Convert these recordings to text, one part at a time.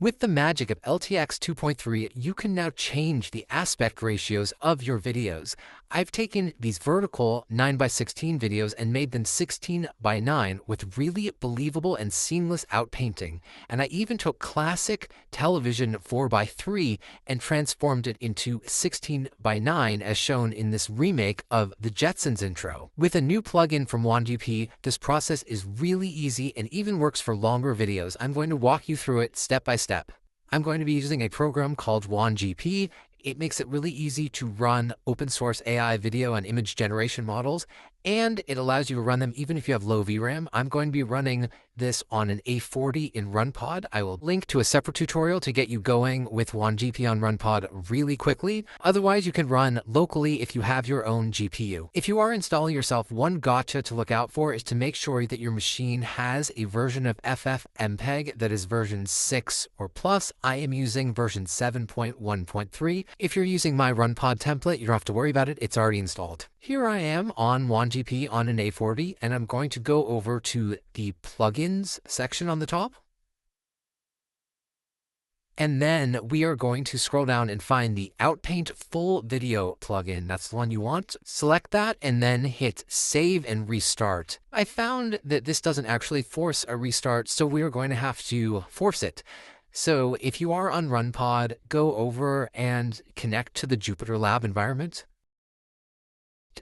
With the magic of LTX 2.3, you can now change the aspect ratios of your videos. I've taken these vertical 9:16 videos and made them 16:9 with really believable and seamless outpainting. And I even took classic television 4:3 and transformed it into 16:9 as shown in this remake of the Jetsons intro. With a new plugin from Wan2GP, this process is really easy and even works for longer videos. I'm going to walk you through it step by step. I'm going to be using a program called Wan2GP. It makes it really easy to run open source AI video and image generation models, and it allows you to run them even if you have low VRAM. I'm going to be running this on an A40 in RunPod. I will link to a separate tutorial to get you going with Wan2GP on RunPod really quickly. Otherwise, you can run locally if you have your own GPU. If you are installing yourself, one gotcha to look out for is to make sure that your machine has a version of FFmpeg that is version 6 or plus. I am using version 7.1.3. If you're using my RunPod template, you don't have to worry about it. It's already installed. Here I am on Wan2GP on an A40, and I'm going to go over to the plugins section on the top. And then we are going to scroll down and find the Outpaint Full Video plugin. That's the one you want. Select that and then hit Save and Restart. I found that this doesn't actually force a restart, so we're going to have to force it. So if you are on RunPod, go over and connect to the Jupyter Lab environment,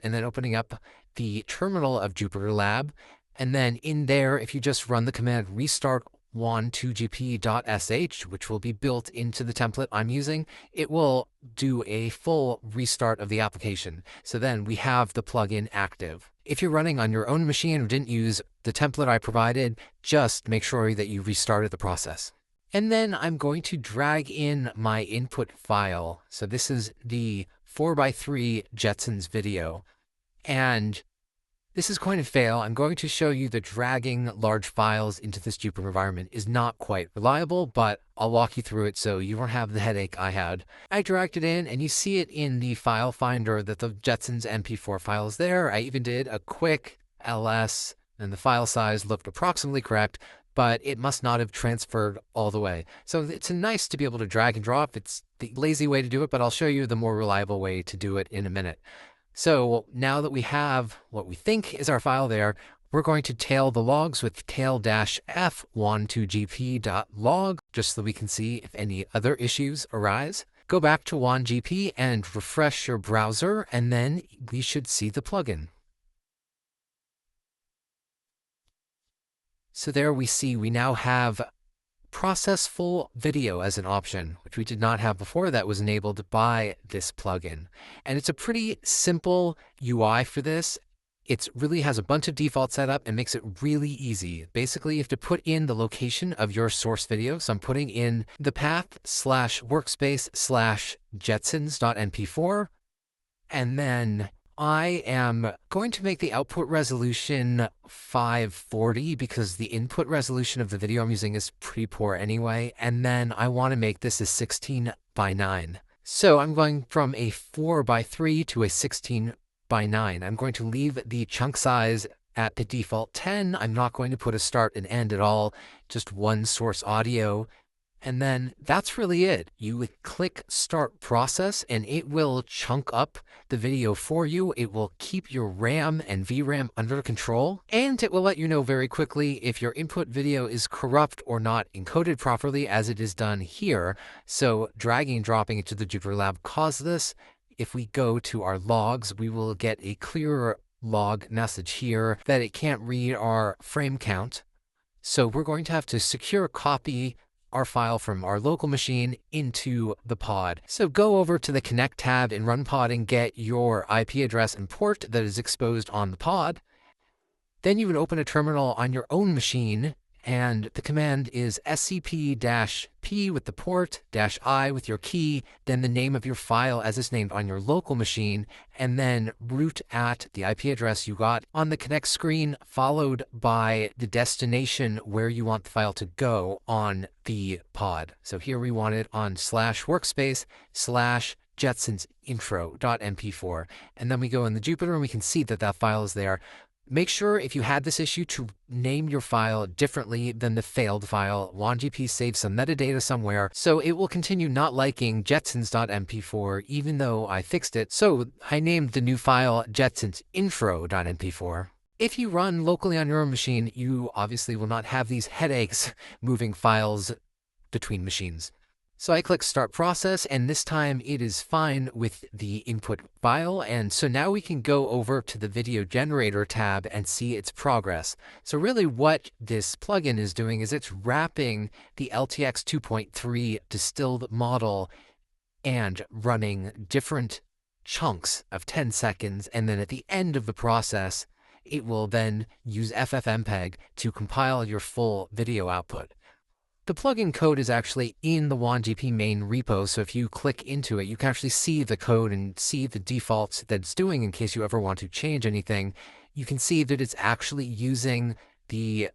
and then opening up the terminal of Jupyter Lab. And then in there, if you just run the command restart wan2gp.sh, which will be built into the template I'm using, it will do a full restart of the application. So then we have the plugin active. If you're running on your own machine or didn't use the template I provided, just make sure that you restarted the process. And then I'm going to drag in my input file. So this is the 4:3 Jetsons video. And this is going to fail. I'm going to show you that dragging large files into this Jupyter environment is not quite reliable, but I'll walk you through it so you won't have the headache I had. I dragged it in, and you see it in the file finder that the Jetsons MP4 file is there. I even did a quick ls, and the file size looked approximately correct, but it must not have transferred all the way. So it's nice to be able to drag and drop. It's the lazy way to do it, but I'll show you the more reliable way to do it in a minute. So now that we have what we think is our file there, we're going to tail the logs with tail-f wan2gp.log, just so we can see if any other issues arise. Go back to Wan2GP and refresh your browser, and then we should see the plugin. So there we see we now have Process Full Video as an option, which we did not have before. That was enabled by this plugin. And it's a pretty simple UI for this. It really has a bunch of defaults set up and makes it really easy. Basically, you have to put in the location of your source video. So I'm putting in the path /workspace/jetsons.mp4, and then I am going to make the output resolution 540 because the input resolution of the video I'm using is pretty poor anyway. And then I want to make this a 16:9. So I'm going from a 4:3 to a 16:9. I'm going to leave the chunk size at the default 10. I'm not going to put a start and end at all, just one source audio. And then that's really it. You would click Start Process, and it will chunk up the video for you. It will keep your RAM and VRAM under control, and it will let you know very quickly if your input video is corrupt or not encoded properly, as it is done here. So dragging and dropping it to the Jupyter Lab caused this. If we go to our logs, we will get a clearer log message here that it can't read our frame count. So we're going to have to secure copy our file from our local machine into the pod. So go over to the Connect tab in RunPod and get your IP address and port that is exposed on the pod. Then you would open a terminal on your own machine, and the command is scp-p with the port, -i with your key, then the name of your file as is named on your local machine, and then root at the IP address you got on the Connect screen, followed by the destination where you want the file to go on the pod. So here we want it on /workspace/jetsonsintro.mp4. And then we go in the Jupyter and we can see that that file is there. Make sure if you had this issue to name your file differently than the failed file. Wan2GP saves some metadata somewhere, so it will continue not liking jetsons.mp4 even though I fixed it. So I named the new file jetsonsintro.mp4. If you run locally on your own machine, you obviously will not have these headaches moving files between machines. So I click Start Process, and this time it is fine with the input file. And so now we can go over to the Video Generator tab and see its progress. So really what this plugin is doing is it's wrapping the LTX 2.3 distilled model and running different chunks of 10 seconds. And then at the end of the process, it will then use FFmpeg to compile your full video output. The plugin code is actually in the Wan2GP main repo, so if you click into it, you can actually see the code and see the defaults that it's doing in case you ever want to change anything. You can see that it's actually using the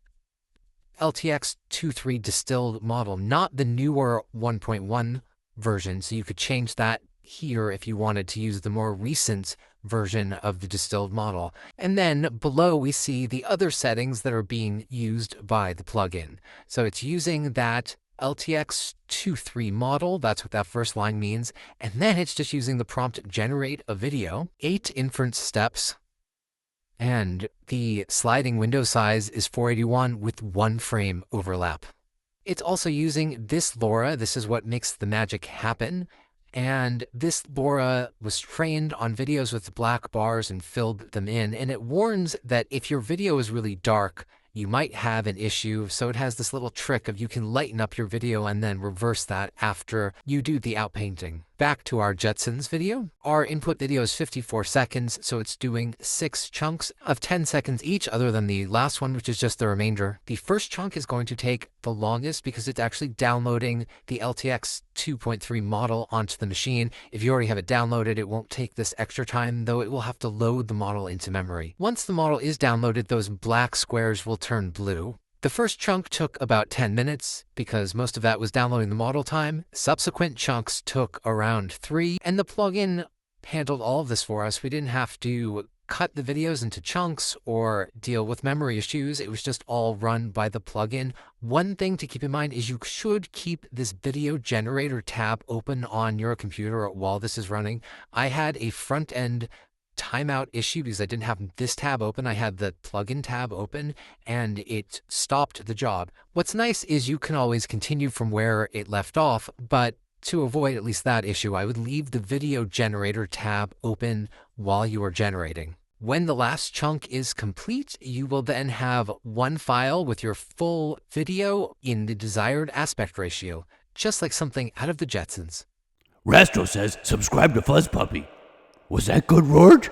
LTX 2.3 distilled model, not the newer 1.1 version, so you could change that here if you wanted to use the more recent version of the distilled model. And then below we see the other settings that are being used by the plugin. So it's using that LTX 2.3 model, that's what that first line means, and then it's just using the prompt generate a video, 8 inference steps, and the sliding window size is 481 with 1 frame overlap. It's also using this LoRa, this is what makes the magic happen. And this LoRa was trained on videos with black bars and filled them in. And it warns that if your video is really dark, you might have an issue. So it has this little trick of you can lighten up your video and then reverse that after you do the outpainting. Back to our Jetsons video. Our input video is 54 seconds, so it's doing 6 chunks of 10 seconds each, other than the last one, which is just the remainder. The first chunk is going to take the longest because it's actually downloading the LTX 2.3 model onto the machine. If you already have it downloaded, it won't take this extra time, though it will have to load the model into memory. Once the model is downloaded, those black squares will turn blue. The first chunk took about 10 minutes because most of that was downloading the model time. Subsequent chunks took around 3, and the plugin handled all of this for us. We didn't have to cut the videos into chunks or deal with memory issues. It was just all run by the plugin. One thing to keep in mind is you should keep this video generator tab open on your computer while this is running. I had a front-end timeout issue because I didn't have this tab open. I had the plugin tab open and it stopped the job. What's nice is you can always continue from where it left off, but to avoid at least that issue, I would leave the video generator tab open while you are generating. When the last chunk is complete, you will then have one file with your full video in the desired aspect ratio, just like something out of the Jetsons. Rastro says subscribe to Fuzz Puppy. Was that good, Rorge?